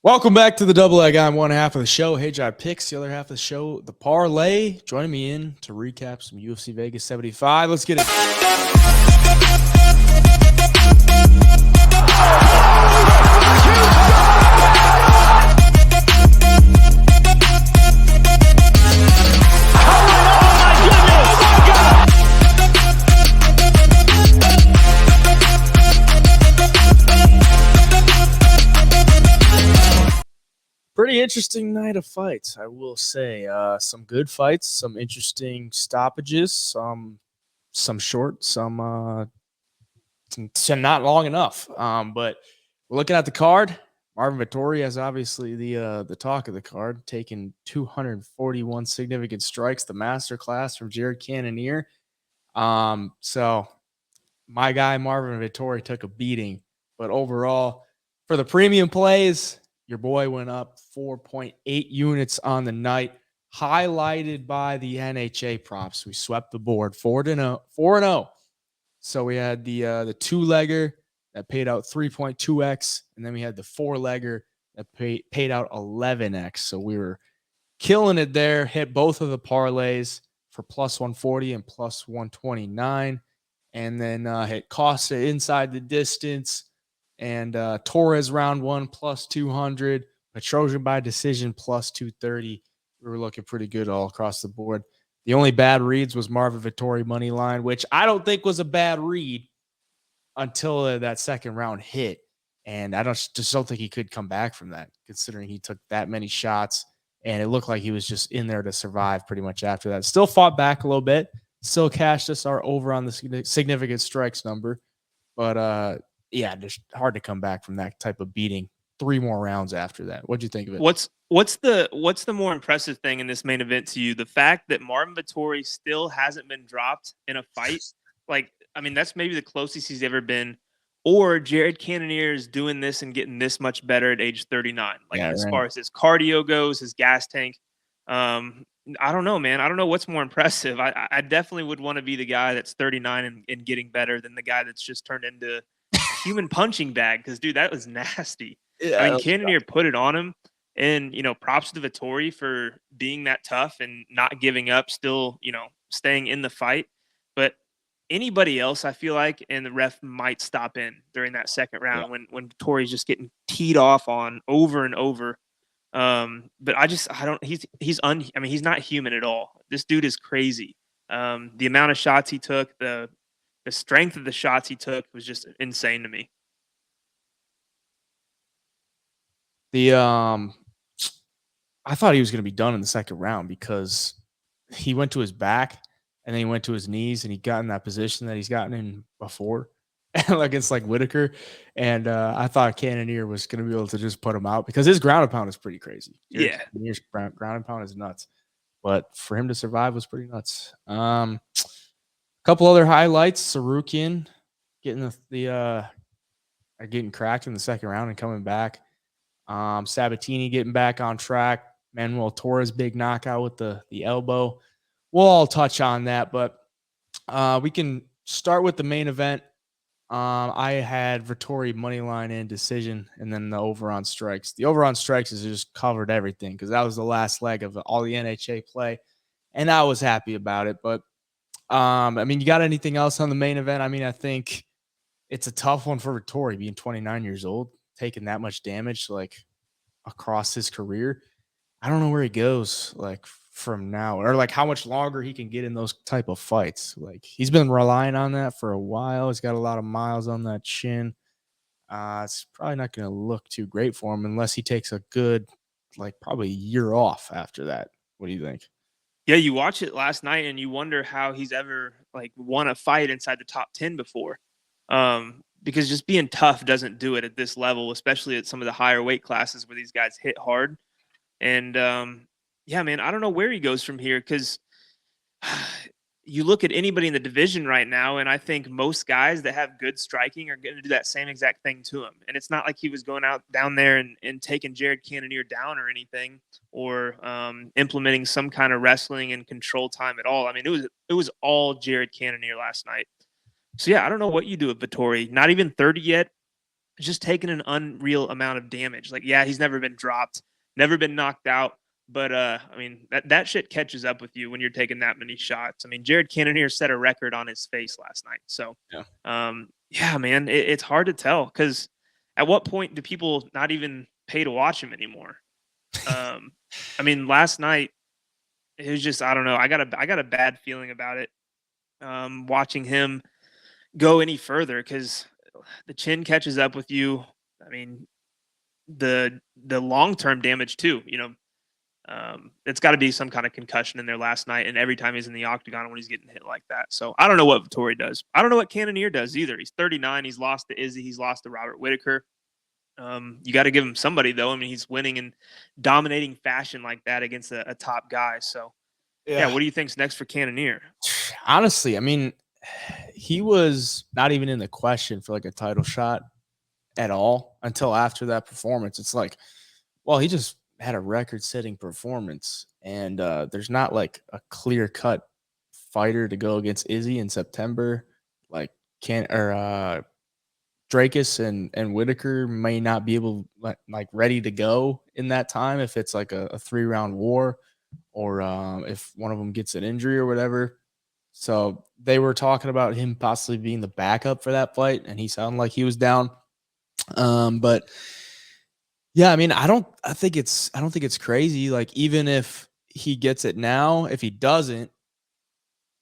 Welcome back to the Double Leg. I'm one half of the show, Hey Jai Picks. The other half of the show, the Parlay. Joining me in to recap some UFC Vegas 75. Let's get it. Pretty interesting night of fights, I will say. Some good fights, some interesting stoppages, some short, some not long enough. But looking at the card, Marvin Vettori has obviously the talk of the card, taking 241 significant strikes, the masterclass from Jared Cannonier. So my guy Marvin Vettori took a beating, but overall, for the premium plays, your boy went up 4.8 units on the night, highlighted by the NHA props. We swept the board 4-0. So we had the two-legger that paid out 3.2x, and then we had the four-legger that paid out 11x. So we were killing it there, hit both of the parlays for plus 140 and plus 129, and then hit Costa inside the distance, and Torres round one plus 200, Petrosian by decision plus 230. We were looking pretty good all across the board. The only bad reads was Marvin Vettori money line, which I don't think was a bad read until that second round hit. And I just don't think he could come back from that, considering he took that many shots, and it looked like he was just in there to survive pretty much after that. Still fought back a little bit, still cashed us our over on the significant strikes number, but yeah, just hard to come back from that type of beating. 3 more rounds after that. What'd you think of it? What's the more impressive thing in this main event to you? The fact that Marvin Vettori still hasn't been dropped in a fight? Like, I mean, that's maybe the closest he's ever been. Or Jared Cannonier is doing this and getting this much better at age 39. Like, as far as his cardio goes, his gas tank. I don't know, man. I don't know what's more impressive. I definitely would want to be the guy that's 39 and getting better than the guy that's just turned into human punching bag, because dude, that was nasty. Yeah, I mean, Cannonier put it on him, and props to Vettori for being that tough and not giving up, still staying in the fight. But anybody else, I feel like, and the ref might stop in during that second round when Vettori's just getting teed off on over and over. But he's not human at all. This dude is crazy. The amount of shots he took, the strength of the shots he took was just insane to me. I thought he was going to be done in the second round because he went to his back and then he went to his knees and he got in that position that he's gotten in before against like Whitaker. And I thought Cannonier was going to be able to just put him out because his ground and pound is pretty crazy. Yeah. His ground and pound is nuts. But for him to survive was pretty nuts. Couple other highlights: Sarukian getting getting cracked in the second round and coming back. Sabatini getting back on track. Manuel Torres big knockout with the elbow. We'll all touch on that, but we can start with the main event. I had Vettori money line and decision, and then the over on strikes. The over on strikes has just covered everything because that was the last leg of all the NHA play, and I was happy about it. But I mean, you got anything else on the main event? I mean, I think it's a tough one for Vettori, being 29 years old, taking that much damage like across his career. I don't know where he goes like from now, or like how much longer he can get in those type of fights. Like, he's been relying on that for a while. He's got a lot of miles on that chin. It's probably not going to look too great for him unless he takes a good, like, probably a year off after that. What do you think? Yeah, you watch it last night and you wonder how he's ever like won a fight inside the top 10 before. Because just being tough doesn't do it at this level, especially at some of the higher weight classes where these guys hit hard. And yeah, man, I don't know where he goes from here, because you look at anybody in the division right now, and I think most guys that have good striking are going to do that same exact thing to him. And it's not like he was going out down there and taking Jared Cannonier down or anything, or implementing some kind of wrestling and control time at all. I mean, it was all Jared Cannonier last night. So yeah, I don't know what you do with Vettori. Not even 30 yet. just taking an unreal amount of damage. Like, yeah, he's never been dropped, never been knocked out. But I mean, that shit catches up with you when you're taking that many shots. I mean, Jared Cannonier set a record on his face last night. So, Yeah. yeah, man, it's hard to tell because at what point do people not even pay to watch him anymore? Um, I mean, last night it was just I don't know. I got a bad feeling about it. Watching him go any further because the chin catches up with you. I mean, the long term damage too. It's got to be some kind of concussion in there last night, and every time he's in the octagon when he's getting hit like that. So I don't know what Vettori does. I don't know what Cannonier does either. He's 39. He's lost to Izzy. He's lost to Robert Whitaker. You got to give him somebody though. I mean, he's winning in dominating fashion like that against a top guy. So yeah, Yeah. what do you think's next for Cannonier? Honestly, I mean, he was not even in the question for like a title shot at all until after that performance. It's like, well, he just had a record-setting performance, and there's not like a clear-cut fighter to go against Izzy in September. Like can or Drakus and Whitaker may not be able like ready to go in that time if it's like a 3-round war or if one of them gets an injury or whatever. So they were talking about him possibly being the backup for that fight, and he sounded like he was down. But yeah, I mean, I don't think it's crazy. Like even if he gets it now, if he doesn't,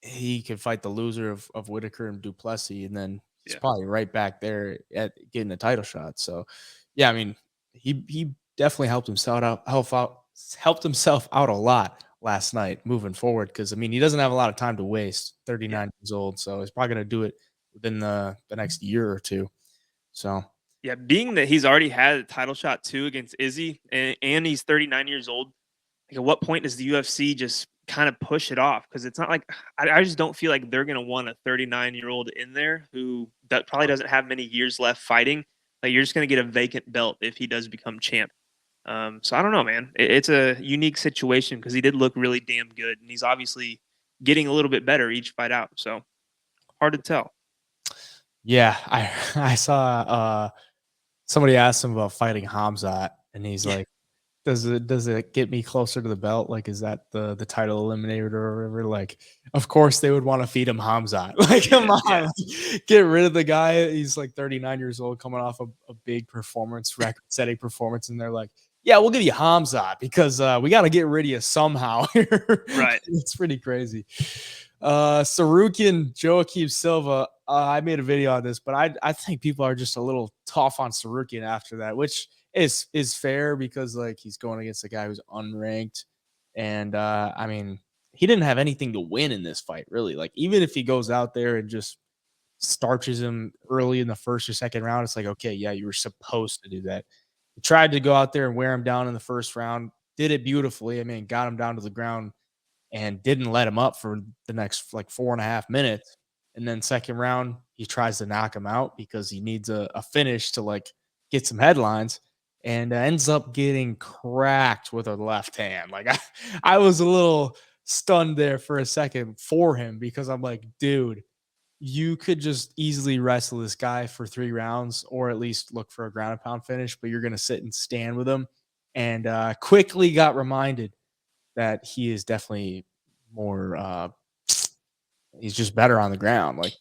he could fight the loser of Whitaker and Duplessis, and then he's Yeah. probably right back there at getting a title shot. So, yeah, I mean, he definitely helped himself out a lot last night moving forward because I mean he doesn't have a lot of time to waste. Yeah. 39 years old, so he's probably gonna do it within the next year or two. So Yeah, being that he's already had a title shot too against Izzy, and he's 39 years old. Like, at what point does the UFC just kind of push it off? Because it's not like I just don't feel like they're gonna want a 39-year-old in there who that probably doesn't have many years left fighting. Like, you're just gonna get a vacant belt if he does become champ. So I don't know, man. It's a unique situation because he did look really damn good, and he's obviously getting a little bit better each fight out. So hard to tell. yeah, I I saw somebody asked him about fighting Hamzat, and he's Yeah, like, does it get me closer to the belt? Like, is that the title eliminator or whatever? Like, of course they would want to feed him Hamzat. Like, come yeah, on, yeah, like, get rid of the guy. He's like 39 years old, coming off a big performance, record-setting performance, and they're like, yeah, we'll give you Hamzat because we got to get rid of you somehow. right. It's pretty crazy. Sarukian Joaquim Silva. I made a video on this, but I think people are just a little tough on Sarukian after that, which is fair because like he's going against a guy who's unranked, and I mean he didn't have anything to win in this fight really. Like even if he goes out there and just starches him early in the first or second round, it's like okay, yeah, you were supposed to do that. He tried to go out there and wear him down in the first round, did it beautifully. I mean, got him down to the ground and didn't let him up for the next like 4.5 minutes. And then second round, he tries to knock him out because he needs a finish to like get some headlines and ends up getting cracked with a left hand. Like I was a little stunned there for a second for him because I'm like, dude, you could just easily wrestle this guy for 3 rounds or at least look for a ground and pound finish, but you're going to sit and stand with him. And quickly got reminded that he is definitely more he's just better on the ground, like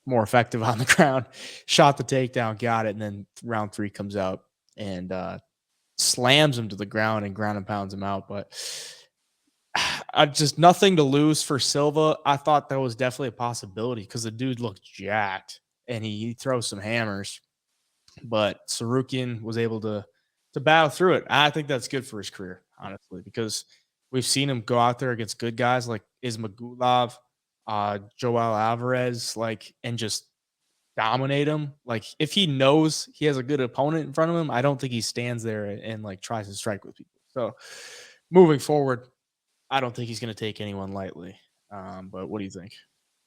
more effective on the ground. Shot the takedown, got it, and then round 3 comes out and slams him to the ground and ground and pounds him out. But I just nothing to lose for Silva. I thought that was definitely a possibility because the dude looked jacked and he throws some hammers. But Sarukian was able to battle through it. I think that's good for his career, honestly, because we've seen him go out there against good guys like Ismagulov, Joel Alvarez, like, and just dominate him. Like, if he knows he has a good opponent in front of him, I don't think he stands there and like tries to strike with people. So, moving forward, I don't think he's going to take anyone lightly. But what do you think?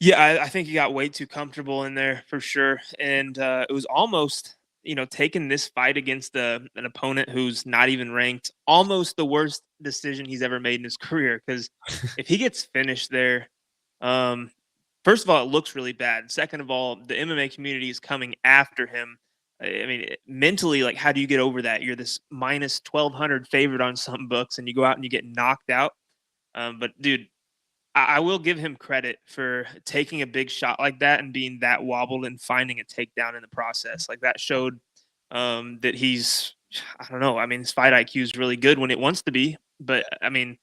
Yeah, I think he got way too comfortable in there for sure, and it was almost taking this fight against an opponent who's not even ranked, almost the worst decision he's ever made in his career. Because if he gets finished there, um, first of all, it looks really bad. Second of all, the MMA community is coming after him I mean, mentally, like, how do you get over that? You're this minus 1,200 favorite on some books, and you go out and you get knocked out. But dude, I will give him credit for taking a big shot like that and being that wobbled and finding a takedown in the process. Like that showed that he's, I don't know. I mean, his fight IQ is really good when it wants to be, but I mean,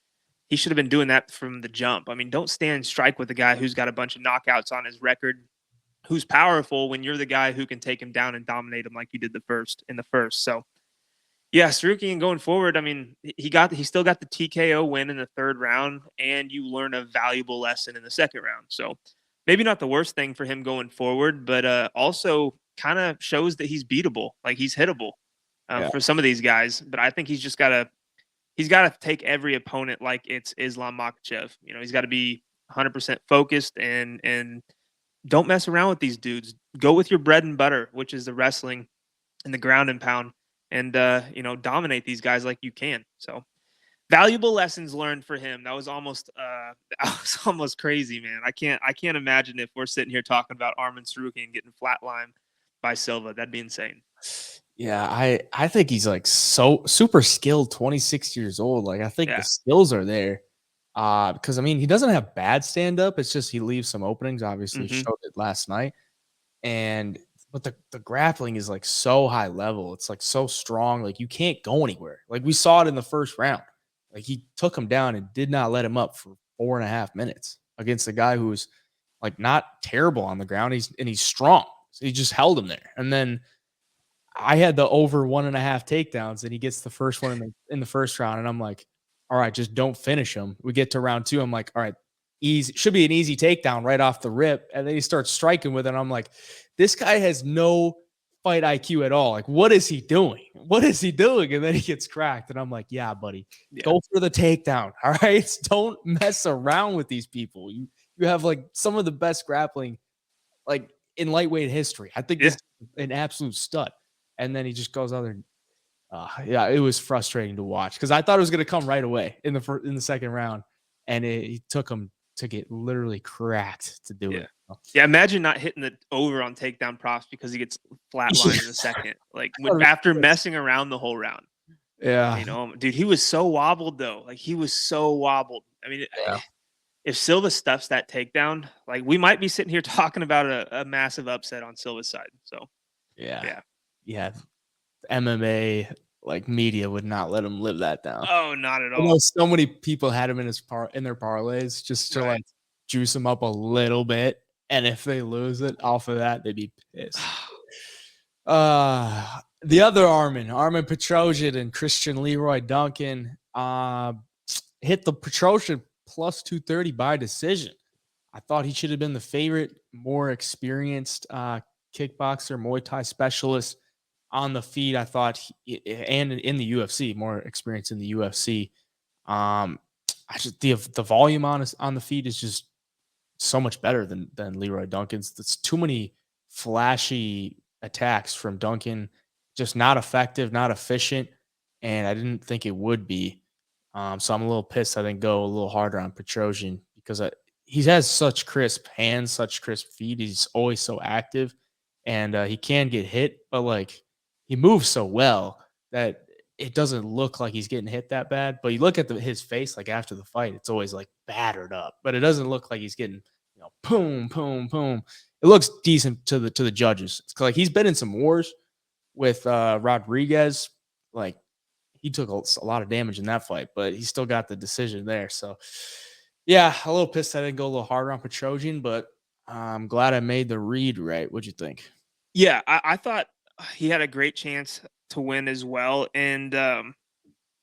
he should have been doing that from the jump. I mean, don't stand strike with a guy who's got a bunch of knockouts on his record, who's powerful when you're the guy who can take him down and dominate him like you did in the first. So yeah, Sarukian going forward, I mean, he still got the TKO win in the third round, and you learn a valuable lesson in the second round. So maybe not the worst thing for him going forward, but also kind of shows that he's beatable, like he's hittable Yeah. for some of these guys. But I think he's got to take every opponent like it's Islam Makhachev. You know, he's got to be 100% focused and don't mess around with these dudes. Go with your bread and butter, which is the wrestling and the ground and pound, and dominate these guys like you can. So valuable lessons learned for him. That was almost crazy, man. I can't imagine if we're sitting here talking about Arman Sarukian getting flatlined by Silva. That'd be insane. Yeah, I think he's like so super skilled, 26 years old. Like I think the skills are there. Because I mean, he doesn't have bad stand up. It's just he leaves some openings. Obviously, showed it last night. But the grappling is like so high level. It's like so strong. Like you can't go anywhere. Like we saw it in the first round. Like he took him down and did not let him up for 4.5 minutes against a guy who's like not terrible on the ground. He's strong. So he just held him there. And then I had the over 1.5 takedowns, and he gets the first one in the first round, and I'm like, all right, just don't finish him. We get to round 2. I'm like, all right, easy, should be an easy takedown right off the rip. And then he starts striking with it. And I'm like, this guy has no fight IQ at all. Like, what is he doing? What is he doing? And then he gets cracked. And I'm like, yeah, buddy, go for the takedown. All right. Don't mess around with these people. You have like some of the best grappling like in lightweight history. I think this is an absolute stud. And then he just goes out there and it was frustrating to watch because I thought it was going to come right away in the second round, and it took him to get literally cracked to do it. Yeah, imagine not hitting the over on takedown props because he gets flatlined in the second, like after messing around the whole round. Yeah, you know, dude, he was so wobbled though. Like he was so wobbled. I mean, if Silva stuffs that takedown, like we might be sitting here talking about a massive upset on Silva's side. So yeah. MMA like media would not let him live that down. Oh, not at all. I know so many people had him in their parlays just to like juice him up a little bit, and if they lose it off of that, they'd be pissed. The other Armin Petrosyan and Christian Leroy Duncan hit the Petrosyan plus 230 by decision. I thought he should have been the favorite, more experienced kickboxer, Muay Thai specialist on the feet. I thought, and in the UFC, more experience in the UFC. The volume on the feet is just so much better than Leroy Duncan's. That's too many flashy attacks from Duncan, just not effective, not efficient, and I didn't think it would be. So I'm a little pissed I didn't go a little harder on Petrosyan because he has such crisp hands, such crisp feet. He's always so active, and he can get hit, but like he moves so well that it doesn't look like he's getting hit that bad. But you look at his face, like after the fight, it's always like battered up, but it doesn't look like he's getting, boom, boom, boom. It looks decent to the judges. It's like he's been in some wars with Rodriguez. Like he took a lot of damage in that fight, but he still got the decision there. So yeah, a little pissed I didn't go a little harder on Petrosyan, but I'm glad I made the read right. What'd you think? Yeah, I thought he had a great chance to win as well. And, I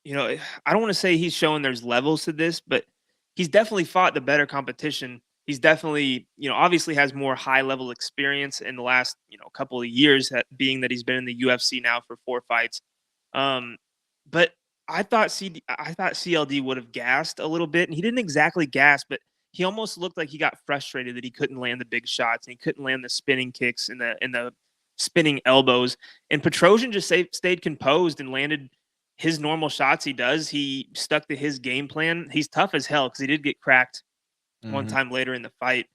don't want to say he's showing there's levels to this, but he's definitely fought the better competition. He's definitely, obviously has more high level experience in the last, couple of years, being that he's been in the UFC now for 4 fights. But I thought CLD would have gassed a little bit, and he didn't exactly gas, but he almost looked like he got frustrated that he couldn't land the big shots and he couldn't land the spinning kicks and the spinning elbows. And Petrosyan just stayed composed and landed his normal shots. He does. He stuck to his game plan. He's tough as hell because he did get cracked one time later in the fight.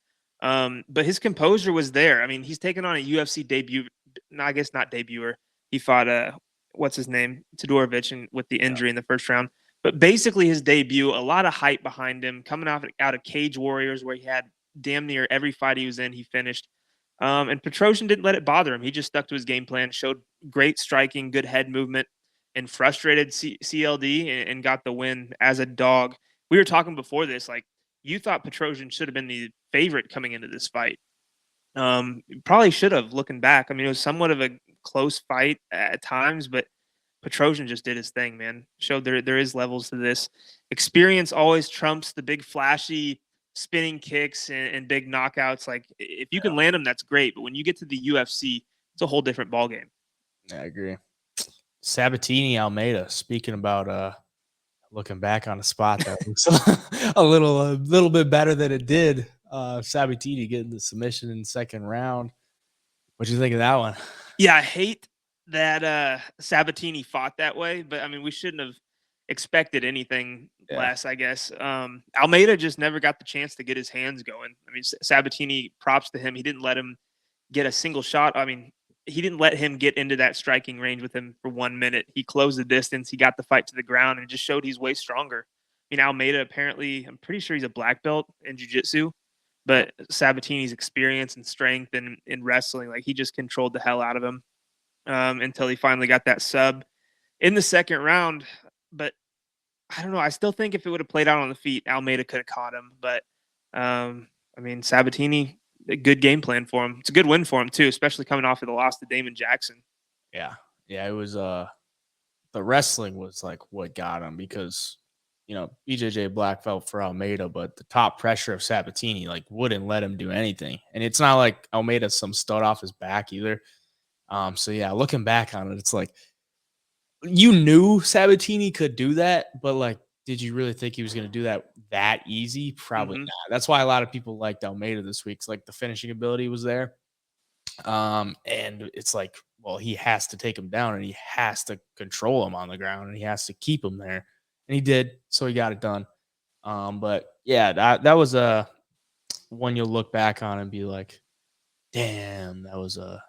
But his composure was there. I mean, he's taken on a UFC no, I guess not debuter. He fought what's his name, Todorovic, and with the injury in the first round. But basically, his debut, a lot of hype behind him, coming out of Cage Warriors, where he had damn near every fight he was in, he finished. And Petrosian didn't let it bother him. He just stuck to his game plan, showed great striking, good head movement, and frustrated CLD and got the win as a dog. We were talking before this, like you thought Petrosian should have been the favorite coming into this fight. Probably should have, looking back. I mean, it was somewhat of a close fight at times, but Petrosian just did his thing, man. Showed there is levels to this. Experience always trumps the big flashy spinning kicks and big knockouts. Like if you can land them, that's great. But when you get to the UFC, it's a whole different ballgame. Yeah, I agree. Sabatini Almeida. Speaking about looking back on a spot that looks a little bit better than it did. Sabatini getting the submission in the second round. What'd you think of that one? Yeah, I hate that Sabatini fought that way, but I mean, we shouldn't have expected anything less, I guess. Almeida just never got the chance to get his hands going. I mean, Sabatini, props to him. He didn't let him get a single shot. I mean, he didn't let him get into that striking range with him for 1 minute. He closed the distance. He got the fight to the ground and just showed he's way stronger. I mean, Almeida apparently, I'm pretty sure he's a black belt in jiu-jitsu, but Sabatini's experience and strength and in wrestling, like he just controlled the hell out of him until he finally got that sub in the second round. But I don't know. I still think if it would have played out on the feet, Almeida could have caught him. But I mean, Sabatini, a good game plan for him. It's a good win for him too, especially coming off of the loss to Damon Jackson. Yeah. It was the wrestling was like what got him, because BJJ black belt for Almeida, but the top pressure of Sabatini like wouldn't let him do anything. And it's not like Almeida's some stud off his back either. So yeah, looking back on it, it's like you knew Sabatini could do that, but like, did you really think he was going to do that easy? Probably not. That's why a lot of people liked Almeida this week. It's like the finishing ability was there. And it's like, well, he has to take him down and he has to control him on the ground and he has to keep him there. And he did, so he got it done. But yeah, that was a one you'll look back on and be like, damn, that was a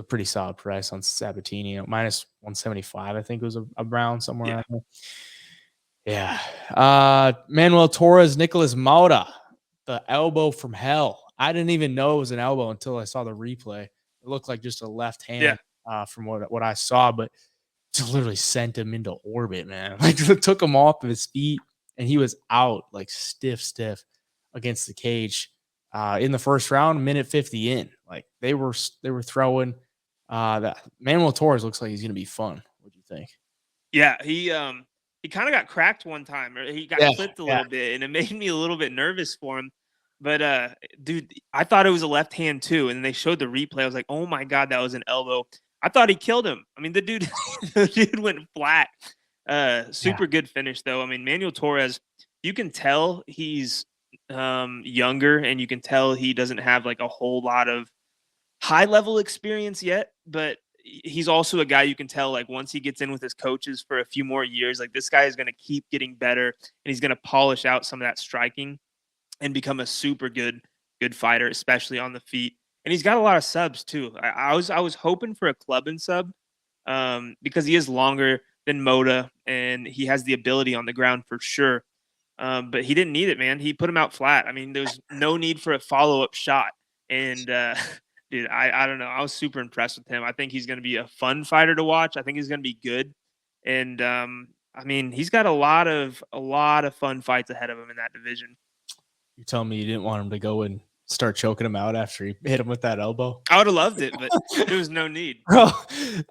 pretty solid price on Sabatini. Minus 175, I think it was a round somewhere around there. Yeah. Manuel Torres, Nicolas Mauda, the elbow from hell. I didn't even know it was an elbow until I saw the replay. It looked like just a left hand from what I saw, but just literally sent him into orbit, man. Like took him off of his feet and he was out like stiff against the cage in the first round, minute 50 in. Like they were throwing that. Manuel Torres looks like he's going to be fun. What do you think? Yeah, he kind of got cracked one time, or he got clipped a little bit, and it made me a little bit nervous for him. But dude, I thought it was a left hand too, and they showed the replay. I was like, oh my god, that was an elbow. I thought he killed him. I mean, the dude went flat. Super good finish though. I mean, Manuel Torres, you can tell he's younger, and you can tell he doesn't have like a whole lot of high level experience yet, but he's also a guy you can tell, like once he gets in with his coaches for a few more years, like this guy is going to keep getting better and he's going to polish out some of that striking and become a super good fighter, especially on the feet. And he's got a lot of subs too. I was hoping for a club and sub because he is longer than Moda and he has the ability on the ground for sure. But he didn't need it, man. He put him out flat. I mean, there's no need for a follow-up shot. And dude, I don't know. I was super impressed with him. I think he's going to be a fun fighter to watch. I think he's going to be good. And I mean, he's got a lot of fun fights ahead of him in that division. You telling me you didn't want him to go and start choking him out after he hit him with that elbow? I would have loved it, but there was no need. Bro,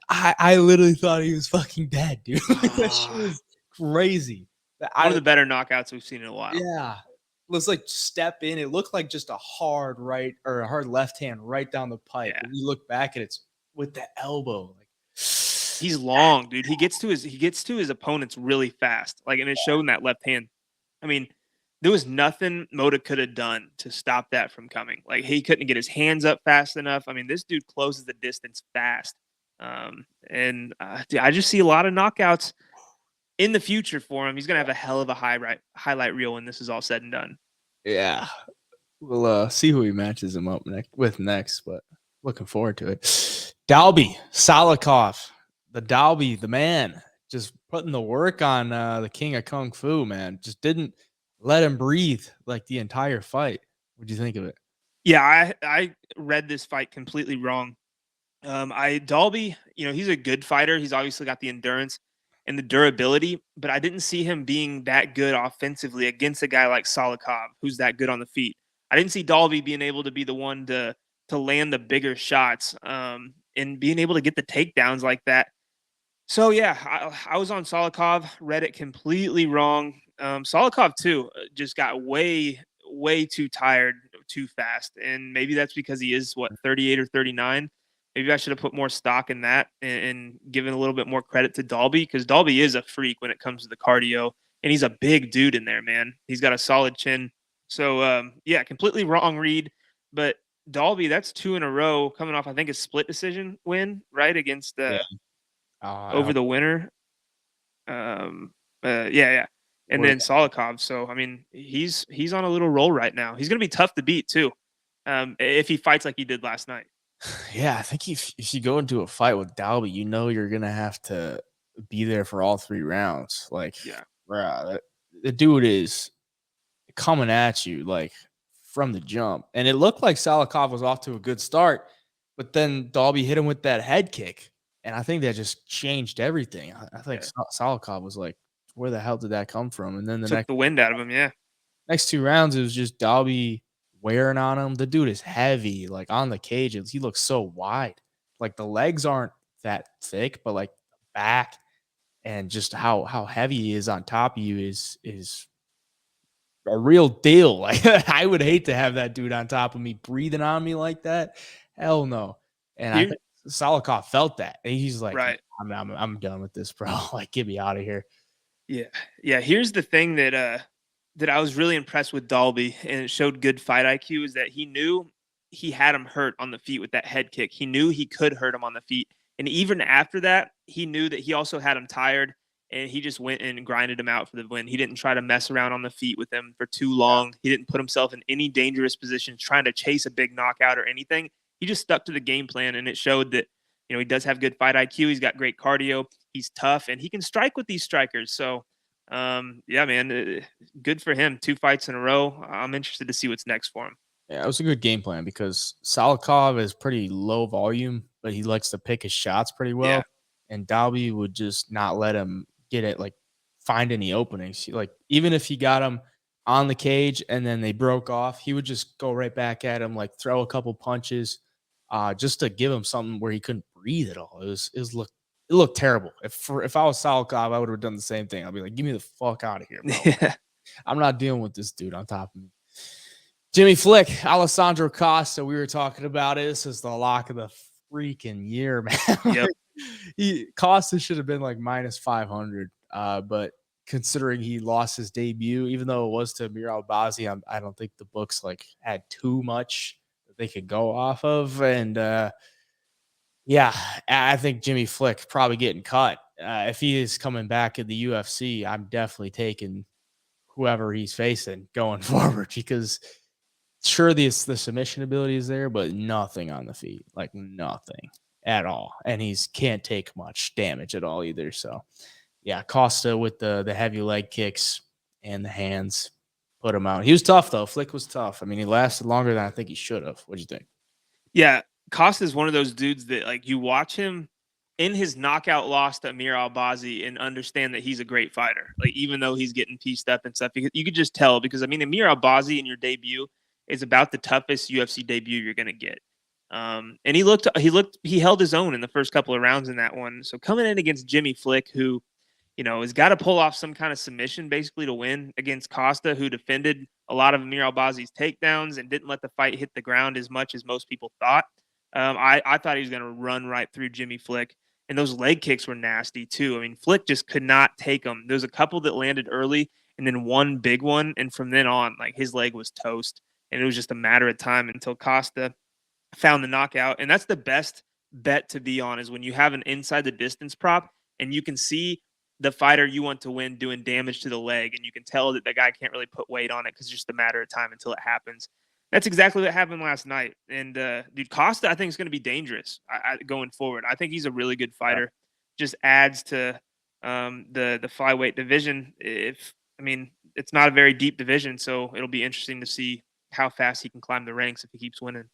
I literally thought he was fucking dead, dude. That shit was crazy. One of the better knockouts we've seen in a while. Yeah. It was like step in. It looked like just a hard right or a hard left hand right down the pipe. Yeah. When you look back and it's with the elbow. Like he's long, dude. He gets to his opponents really fast. Like, and it showed in that left hand. I mean, there was nothing Moda could have done to stop that from coming. Like he couldn't get his hands up fast enough. I mean, this dude closes the distance fast. Dude, I just see a lot of knockouts in the future for him. He's gonna have a hell of a highlight reel when this is all said and done. Yeah, we'll see who he matches him up with next, but looking forward to it. Dalby, Salikov, the Dalby, the man, just putting the work on the king of Kung Fu, man. Just didn't let him breathe like the entire fight. What'd you think of it? Yeah, I read this fight completely wrong. I Dalby, he's a good fighter. He's obviously got the endurance and the durability, but I didn't see him being that good offensively against a guy like Salikov, who's that good on the feet. I didn't see Dalby being able to be the one to land the bigger shots, and being able to get the takedowns like that. So yeah, I was on Solikov, read it completely wrong. Solikov too just got way too tired too fast, and maybe that's because he is 38 or 39. Maybe I should have put more stock in that and given a little bit more credit to Dalby, because Dalby is a freak when it comes to the cardio, and he's a big dude in there, man. He's got a solid chin. So yeah, completely wrong read, but Dalby, that's two in a row coming off, I think, a split decision win, right, against Yeah. over the winter. Um, yeah. And then Solikov. So I mean, he's on a little roll right now. He's gonna be tough to beat too, if he fights like he did last night. Yeah, I think if you go into a fight with Dalby, you know you're gonna have to be there for all 3 rounds. Like, Yeah, bruh, the dude is coming at you like from the jump. And it looked like Salikov was off to a good start, but then Dalby hit him with that head kick. And I think that just changed everything. I think yeah. Salikov was like, where the hell did that come from? And then the Took the wind out of him. Yeah, next 2 rounds, it was just Dalby wearing on him. The dude is heavy, like on the cage. He looks so wide. Like the legs aren't that thick, but like the back and just how heavy he is on top of you is a real deal. Like I would hate to have that dude on top of me breathing on me like that. Hell no. And I here, think Salikov felt that. And he's like, right. I'm done with this, bro. Like, get me out of here. Yeah, yeah. Here's the thing that I was really impressed with Dalby, and it showed good fight IQ, is that he knew he had him hurt on the feet with that head kick. He knew he could hurt him on the feet, and even after that, he knew that he also had him tired, and he just went and grinded him out for the win. He didn't try to mess around on the feet with him for too long. He didn't put himself in any dangerous positions trying to chase a big knockout or anything. He just stuck to the game plan, and it showed that he does have good fight IQ. He's got great cardio. He's tough, and he can strike with these strikers. So yeah, man, good for him. 2 fights in a row. I'm interested to see what's next for him. Yeah, it was a good game plan because Salikov is pretty low volume, but he likes to pick his shots pretty Yeah, well. And Dalby would just not let him get it, like find any openings. Like even if he got him on the cage and then they broke off, he would just go right back at him, like throw a couple punches, just to give him something where he couldn't breathe at all. It looked terrible. If I was Salikov, I would have done the same thing. I'd be like, give me the fuck out of here, bro. yeah, I'm not dealing with this dude on top of me. Jimmy Flick, Alessandro Costa. We were talking about it. This is the lock of the freaking year, man. yep. Costa should have been like minus 500. But considering he lost his debut, even though it was to Amir Albazi, I don't think the books like had too much that they could go off of. And yeah, I think Jimmy Flick probably getting cut. If he is coming back in the UFC, I'm definitely taking whoever he's facing going forward because sure the submission ability is there, but nothing on the feet, like nothing at all. And he's can't take much damage at all either. So yeah, Costa with the heavy leg kicks and the hands put him out. He was tough though. Flick was tough. I mean, he lasted longer than I think he should have. What'd you think? Yeah, Costa is one of those dudes that like you watch him in his knockout loss to Amir Albazi and understand that he's a great fighter. Like even though he's getting pieced up and stuff, you could just tell because I mean Amir Albazi in your debut is about the toughest UFC debut you're gonna get. And he held his own in the first couple of rounds in that one. So coming in against Jimmy Flick, who has got to pull off some kind of submission basically to win against Costa, who defended a lot of Amir Albazi's takedowns and didn't let the fight hit the ground as much as most people thought. I thought he was going to run right through Jimmy Flick. And those leg kicks were nasty too. I mean, Flick just could not take them. There was a couple that landed early and then one big one. And from then on, like his leg was toast. And it was just a matter of time until Costa found the knockout. And that's the best bet to be on is when you have an inside the distance prop and you can see the fighter you want to win doing damage to the leg. And you can tell that the guy can't really put weight on it because it's just a matter of time until it happens. That's exactly what happened last night. And dude, Costa, I think is going to be dangerous going forward. I think he's a really good Yeah. fighter. Just adds to the flyweight division. It's not a very deep division, so it'll be interesting to see how fast he can climb the ranks if he keeps winning.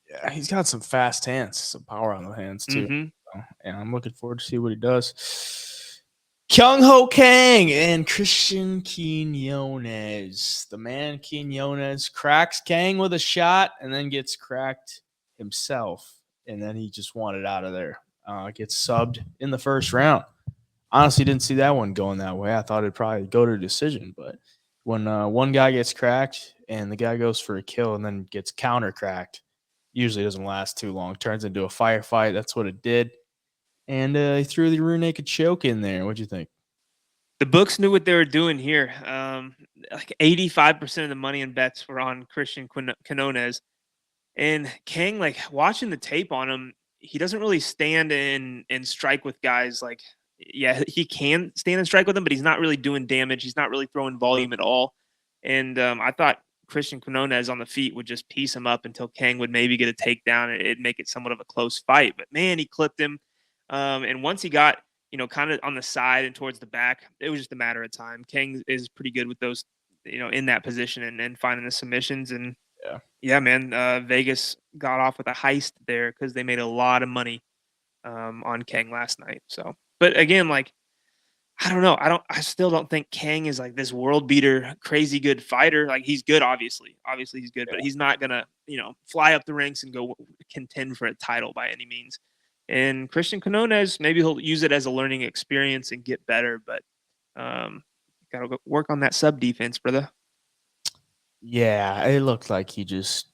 Yeah, he's got some fast hands, some power on the hands too. Mm-hmm. So, and I'm looking forward to see what he does. Kyung Ho Kang and Christian Quinones. The man Quinones cracks Kang with a shot and then gets cracked himself. And then he just wanted out of there. Gets subbed in the first round. Honestly, didn't see that one going that way. I thought it'd probably go to a decision. But when one guy gets cracked and the guy goes for a kill and then gets counter cracked, usually doesn't last too long. Turns into a firefight. That's what it did. And he threw the rear naked choke in there. What'd you think? The books knew what they were doing here. Like 85% of the money and bets were on Christian Quinones. And Kang, like watching the tape on him, he doesn't really stand and strike with guys. Like, yeah, he can stand and strike with them, but he's not really doing damage. He's not really throwing volume at all. And I thought Christian Quinones on the feet would just piece him up until Kang would maybe get a takedown. It'd make it somewhat of a close fight. But man, he clipped him. And once he got, kind of on the side and towards the back, it was just a matter of time. Kang is pretty good with those, in that position and finding the submissions. And yeah, man, Vegas got off with a heist there because they made a lot of money on Kang last night. So, but again, like, I don't know. I still don't think Kang is like this world beater, crazy good fighter. Like he's good, obviously he's good, but he's not gonna, fly up the ranks and go contend for a title by any means. And Christian Quinones, maybe he'll use it as a learning experience and get better, but gotta work on that sub defense, brother. Yeah, it looked like he just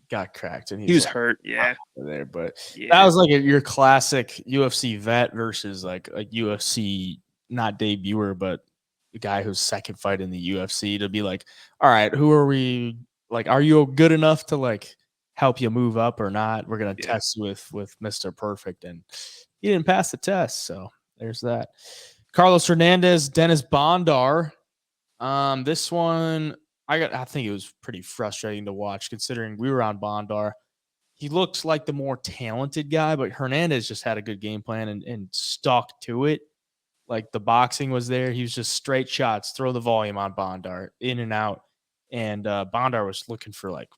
got cracked and He was like, hurt. Yeah. there. But Yeah. that was like your classic UFC vet versus like a UFC not debuter, but the guy who's second fight in the UFC to be like, all right, who are we? Like, are you good enough to like help you move up or not? We're gonna test with Mr. Perfect, and he didn't pass the test. So there's that. Carlos Hernandez, Dennis Bondar. This one I think it was pretty frustrating to watch considering we were on Bondar. He looked like the more talented guy, but Hernandez just had a good game plan and stuck to it. Like the boxing was there. He was just straight shots, throw the volume on Bondar, in and out. And Bondar was looking for like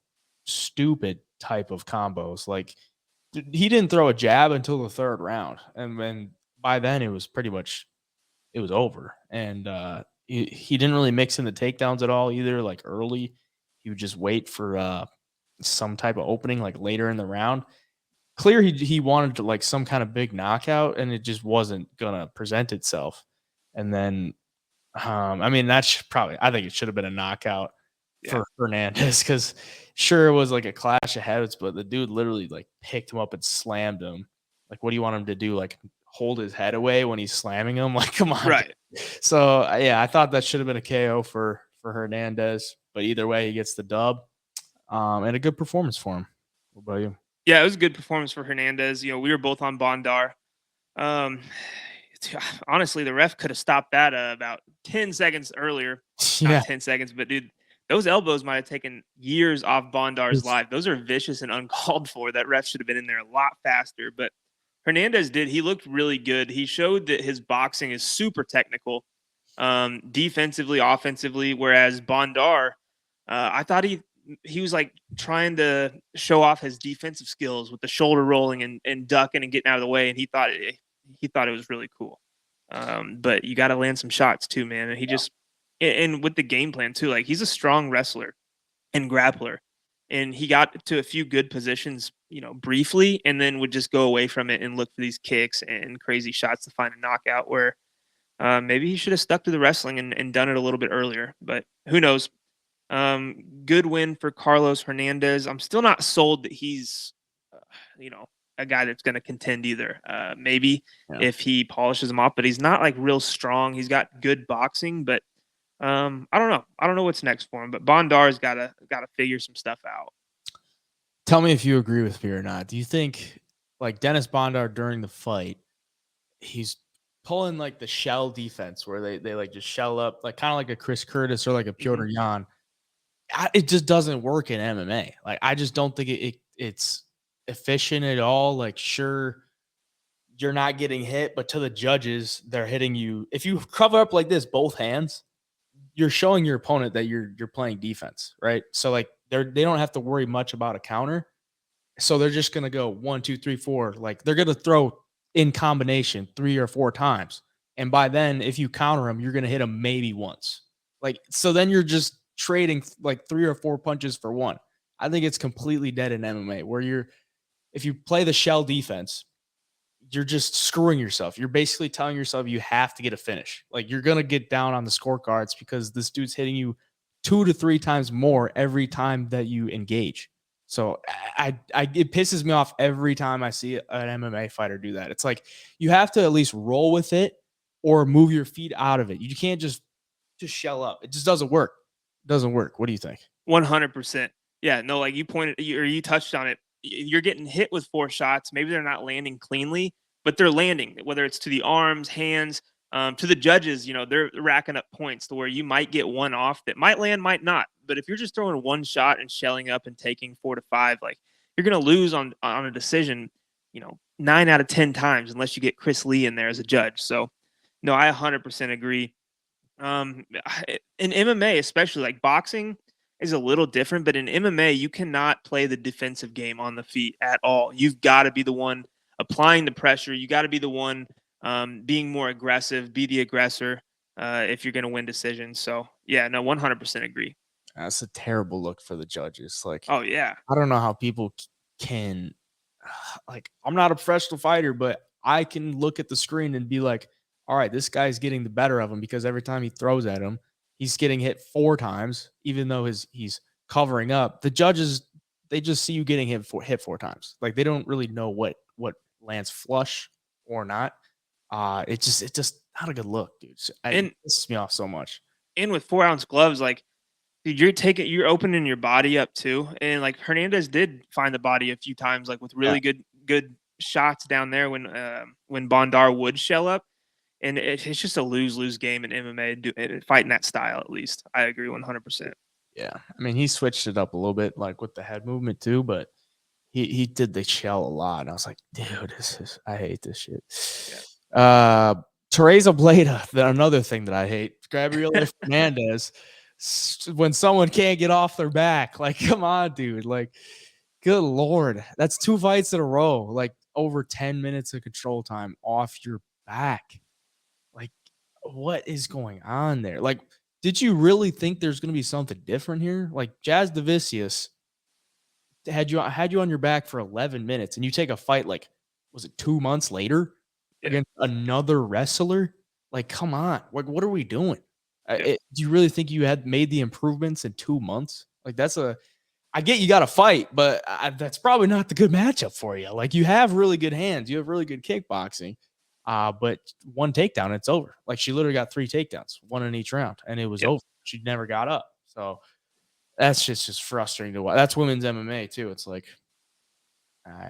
stupid type of combos. Like he didn't throw a jab until the third round. And then by then it was pretty much it was over. And he didn't really mix in the takedowns at all either. Like early, he would just wait for some type of opening like later in the round. Clear he wanted to, like some kind of big knockout, and it just wasn't gonna present itself. And then, that's probably I think it should have been a knockout for Hernandez because sure it was like a clash of heads, but the dude literally like picked him up and slammed him. Like, what do you want him to do? Like hold his head away when he's slamming him? Like, come on, Right. dude. So yeah, I thought that should have been a KO for Hernandez, but either way, he gets the dub. And a good performance for him. What about you? Yeah, it was a good performance for Hernandez. We were both on Bondar. Um, honestly, the ref could have stopped that about 10 seconds earlier. Yeah. Not 10 seconds, but dude, those elbows might have taken years off Bondar's life. Those are vicious and uncalled for. That ref should have been in there a lot faster. But Hernandez did. He looked really good. He showed that his boxing is super technical, defensively, offensively, whereas Bondar, I thought he was like trying to show off his defensive skills with the shoulder rolling and ducking and getting out of the way. And he thought it was really cool. But you got to land some shots too, man. And he just, and with the game plan too, like he's a strong wrestler and grappler. And he got to a few good positions, briefly, and then would just go away from it and look for these kicks and crazy shots to find a knockout where maybe he should have stuck to the wrestling and done it a little bit earlier. But who knows? Good win for Carlos Hernandez. I'm still not sold that he's, a guy that's going to contend either. Maybe if he polishes him off, but he's not like real strong. He's got good boxing, but I don't know. I don't know what's next for him. But Bondar's got to figure some stuff out. Tell me if you agree with me or not. Do you think like Dennis Bondar during the fight, he's pulling like the shell defense where they like just shell up, like kind of like a Chris Curtis or like a Piotr Jan. it just doesn't work in MMA. Like, I just don't think it's efficient at all. Like, sure, you're not getting hit, but to the judges, they're hitting you. If you cover up like this, both hands, you're showing your opponent that you're playing defense, right? So like they don't have to worry much about a counter. So they're just gonna go 1, 2, 3, 4. Like they're gonna throw in combination 3 or 4 times. And by then, if you counter them, you're gonna hit them maybe once. Like so then you're just trading like 3 or 4 punches for one. I think it's completely dead in MMA where if you play the shell defense, you're just screwing yourself. You're basically telling yourself you have to get a finish. Like you're gonna get down on the scorecards because this dude's hitting you 2 to 3 times more every time that you engage. So it pisses me off every time I see an MMA fighter do that. It's like you have to at least roll with it or move your feet out of it. You can't just shell up. It just doesn't work. It doesn't work. What do you think? 100%. Yeah, no, like you touched on it. You're getting hit with 4 shots. Maybe they're not landing cleanly, but they're landing, whether it's to the arms, hands, to the judges, they're racking up points to where you might get one off that might land, might not. But if you're just throwing one shot and shelling up and taking 4 to 5, like you're going to lose on a decision, 9 out of 10 times, unless you get Chris Lee in there as a judge. So no, I 100% agree. In MMA, especially like boxing is a little different, but in MMA, you cannot play the defensive game on the feet at all. You've got to be the one applying the pressure. You got to be the one being more aggressive, be the aggressor if you're going to win decisions. So yeah, no, 100% agree. That's a terrible look for the judges. Like, oh yeah, I don't know how people can, like, I'm not a professional fighter, but I can look at the screen and be like, all right, this guy's getting the better of him because every time he throws at him, he's getting hit 4 times, even though he's covering up. The judges, they just see you getting hit 4 times. Like they don't really know what lands flush or not. It's just not a good look, dude. It pisses me off so much. And with 4-ounce gloves, like, dude, you're opening your body up too. And like Hernandez did find the body a few times, like with really good shots down there when Bondar would shell up. And it's just a lose-lose game in MMA, fighting that style, at least. I agree 100%. Yeah. I mean, he switched it up a little bit, like with the head movement too, but he did the shell a lot. And I was like, dude, I hate this shit. Yeah. Teresa Bleda, another thing that I hate. Gabriela Fernandez, when someone can't get off their back, like, come on, dude. Like, good Lord. That's 2 fights in a row, like over 10 minutes of control time off your back. Like, what is going on there? Like, did you really think there's going to be something different here? Like, Jazz Davicius had you on your back for 11 minutes, and you take a fight like, was it 2 months later against another wrestler? Like, come on. Like, what are we doing? Do you really think you had made the improvements in 2 months? Like, I get you got to fight, but that's probably not the good matchup for you. Like, you have really good hands. You have really good kickboxing. But 1 takedown, it's over. Like, she literally got 3 takedowns, 1 in each round, and it was over. She never got up. So that's just frustrating to watch. That's women's MMA too. It's like,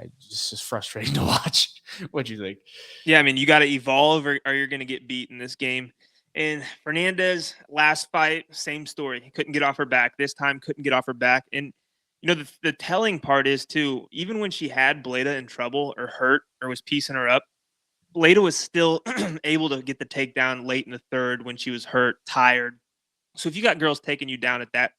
it's just frustrating to watch. What do you think? Yeah, I mean, you got to evolve or you're going to get beat in this game. And Fernandez, last fight, same story. He couldn't get off her back. This time, couldn't get off her back. And, the telling part is, too, even when she had Bleda in trouble or hurt or was piecing her up, Bleda was still able to get the takedown late in the third when she was hurt, tired. So if you got girls taking you down at that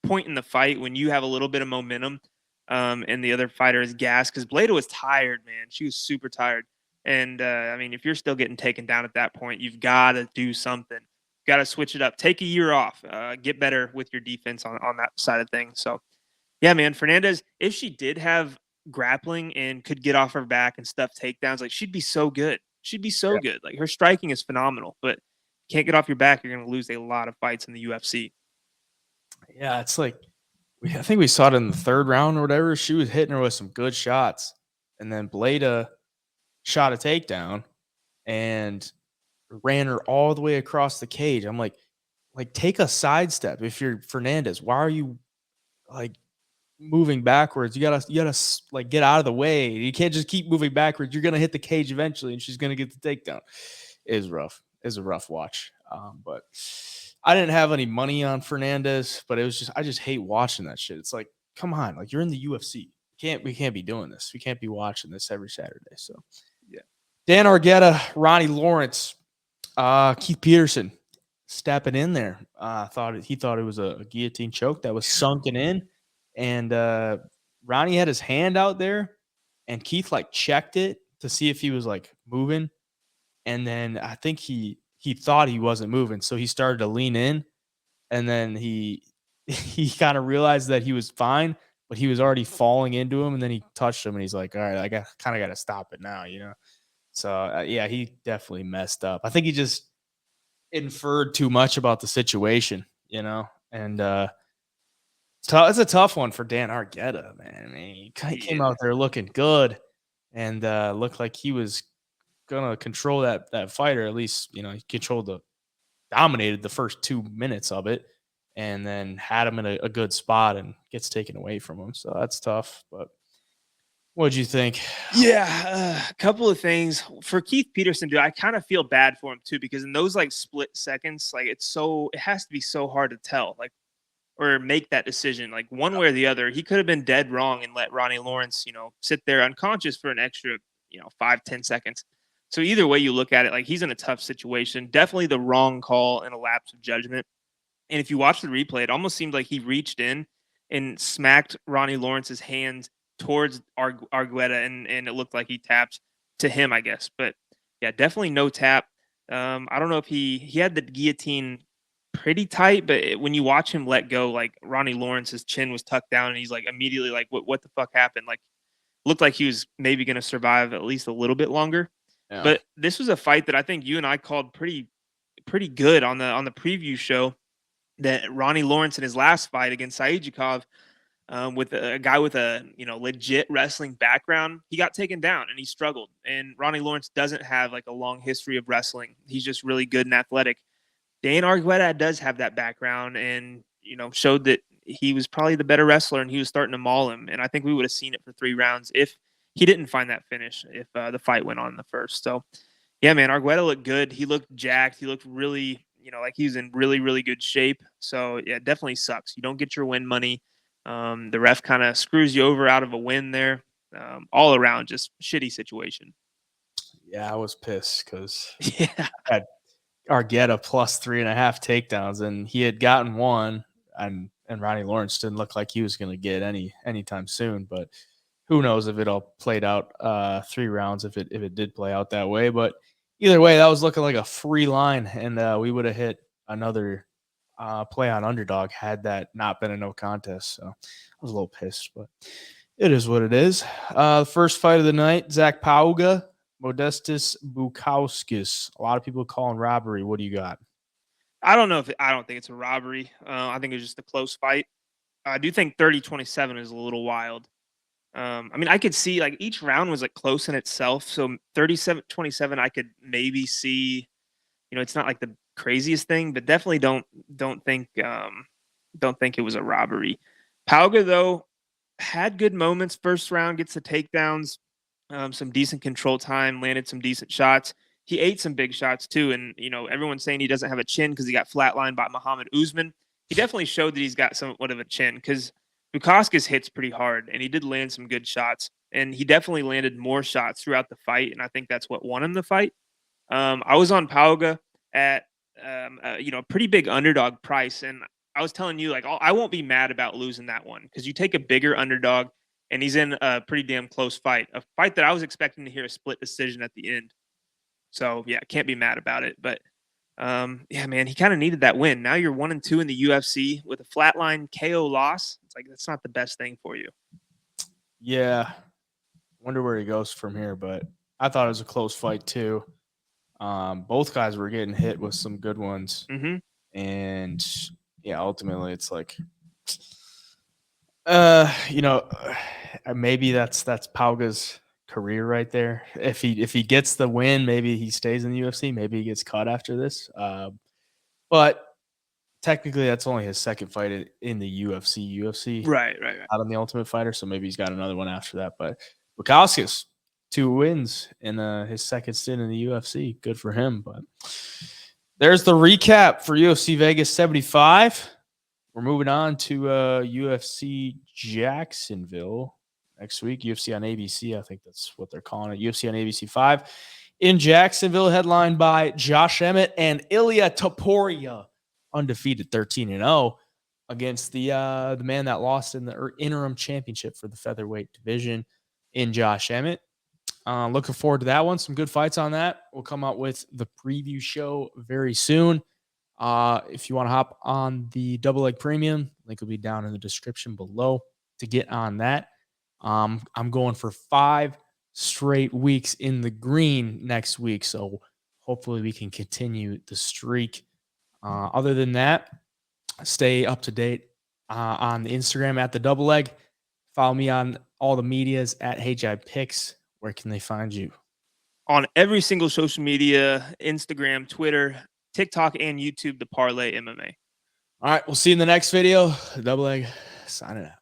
point in the fight when you have a little bit of momentum and the other fighter is gassed, because Bleda was tired, man. She was super tired. And, I mean, if you're still getting taken down at that point, you've got to do something. Got to switch it up. Take a year off. Get better with your defense on that side of things. So, yeah, man, Fernandez, if she did have grappling and could get off her back and stuff takedowns, like, she'd be so good. She'd be so good. Like, her striking is phenomenal, but can't get off your back, you're going to lose a lot of fights in the UFC. Yeah, it's like, I think we saw it in the 3rd round or whatever. She was hitting her with some good shots, and then Bleda shot a takedown and ran her all the way across the cage. I'm like, take a sidestep. If you're Fernandez, why are you like moving backwards? You gotta like get out of the way. You can't just keep moving backwards. You're gonna hit the cage eventually, and she's gonna get the takedown. It is rough. It's a rough watch. But I didn't have any money on Fernandez, but it was just I just hate watching that shit. It's like, come on, like you're in the UFC. We can't be doing this. We can't be watching this every Saturday. So Yeah. Dan Argueta, Ronnie Lawrence, Keith Peterson stepping in there. He thought it was a guillotine choke that was sunken in, and Ronnie had his hand out there, and Keith like checked it to see if he was like moving, and then I think he thought he wasn't moving, so he started to lean in, and then he he kind of realized that he was fine, but he was already falling into him, and then he touched him, and he's like, "All right, I kind of got to stop it now," you know. So yeah, he definitely messed up. I think he just inferred too much about the situation, you know, and it's a tough one for Dan Argueta, man. I mean, he came out there looking good and looked like he was gonna control that fight, or at least you know he dominated the first 2 minutes of it, and then had him in a good spot and gets taken away from him. So that's tough. But what'd you think? Yeah, a couple of things for Keith Peterson, dude. I kind of feel bad for him too because in those like split seconds, like it has to be so hard to tell, like or make that decision, like one way or the other. He could have been dead wrong and let Ronnie Lawrence, sit there unconscious for an extra, 5-10 seconds. So either way you look at it, like he's in a tough situation. Definitely the wrong call and a lapse of judgment. And if you watch the replay, it almost seemed like he reached in and smacked Ronnie Lawrence's hand towards Argueta, and it looked like he tapped to him, I guess. But yeah, definitely no tap. I don't know if he had the guillotine pretty tight, but when you watch him let go, like Ronnie Lawrence's chin was tucked down, and he's like immediately like, "What the fuck happened?" Like looked like he was maybe going to survive at least a little bit longer. Yeah. But this was a fight that I think you and I called pretty good on the preview show, that Ronnie Lawrence in his last fight against Saidjikov, with a guy with a legit wrestling background, he got taken down and he struggled. And Ronnie Lawrence doesn't have like a long history of wrestling. He's just really good and athletic. Dan Argueta does have that background, and showed that he was probably the better wrestler, and he was starting to maul him. And I think we would have seen it for 3 rounds if he didn't find that finish, if the fight went on in the first. So yeah, man, Argueta looked good. He looked jacked. He looked really, like he was in really, really good shape. So yeah, it definitely sucks. You don't get your win money. The ref kind of screws you over out of a win there. All around, just shitty situation. Yeah, I was pissed because Yeah. I had Argueta plus 3.5 takedowns, and he had gotten one, and Ronnie Lawrence didn't look like he was going to get anytime soon. But who knows if it all played out 3 rounds, if it did play out that way. But either way, that was looking like a free line, and we would have hit another play on underdog had that not been a no contest. So I was a little pissed, but it is what it is. The first fight of the night, Zach Pauga, Modestas Bukauskis. A lot of people calling robbery. What do you got? I don't think it's a robbery. I think it's just a close fight. I do think 30-27 is a little wild. I mean, I could see like each round was like close in itself. So 37-27, I could maybe see, it's not like the craziest thing, but definitely don't think it was a robbery. Pauga though had good moments. First round gets the takedowns, some decent control time, landed some decent shots. He ate some big shots too, and everyone's saying he doesn't have a chin because he got flatlined by Muhammad Usman. He definitely showed that he's got somewhat of a chin because Bukowskis hits pretty hard, and he did land some good shots, and he definitely landed more shots throughout the fight, and I think that's what won him the fight. I was on Pauga at a pretty big underdog price, and I was telling you like I won't be mad about losing that one because you take a bigger underdog, and he's in a pretty damn close fight, a fight that I was expecting to hear a split decision at the end. So yeah, can't be mad about it. But yeah, man, he kind of needed that win. Now you're 1-2 in the UFC with a flatline KO loss. It's like that's not the best thing for you. Yeah, wonder where he goes from here. But I thought it was a close fight too. Both guys were getting hit with some good ones, and yeah, ultimately it's like, maybe that's Pauga's career right there. If he gets the win, maybe he stays in the UFC. Maybe he gets cut after this. But technically, that's only his second fight in the UFC. Right. Out on the Ultimate Fighter, so maybe he's got another one after that. But Bukowskis, 2 wins in his second stint in the UFC. Good for him. But there's the recap for UFC Vegas 75. We're moving on to UFC Jacksonville next week. UFC on ABC, I think that's what they're calling it. UFC on ABC 5 in Jacksonville, headlined by Josh Emmett and Ilya Topuria, undefeated 13-0 against the man that lost in the interim championship for the featherweight division in Josh Emmett. Looking forward to that one. Some good fights on that. We'll come out with the preview show very soon. If you want to hop on the double leg premium, link will be down in the description below to get on that. I'm going for 5 straight weeks in the green next week, so hopefully we can continue the streak. Other than that, stay up to date on the Instagram at the double leg. Follow me on all the medias at HeyJiPicks. Where can they find you? On every single social media, Instagram, Twitter, TikTok, and YouTube, the Parlay MMA. All right, we'll see you in the next video. Double leg signing out.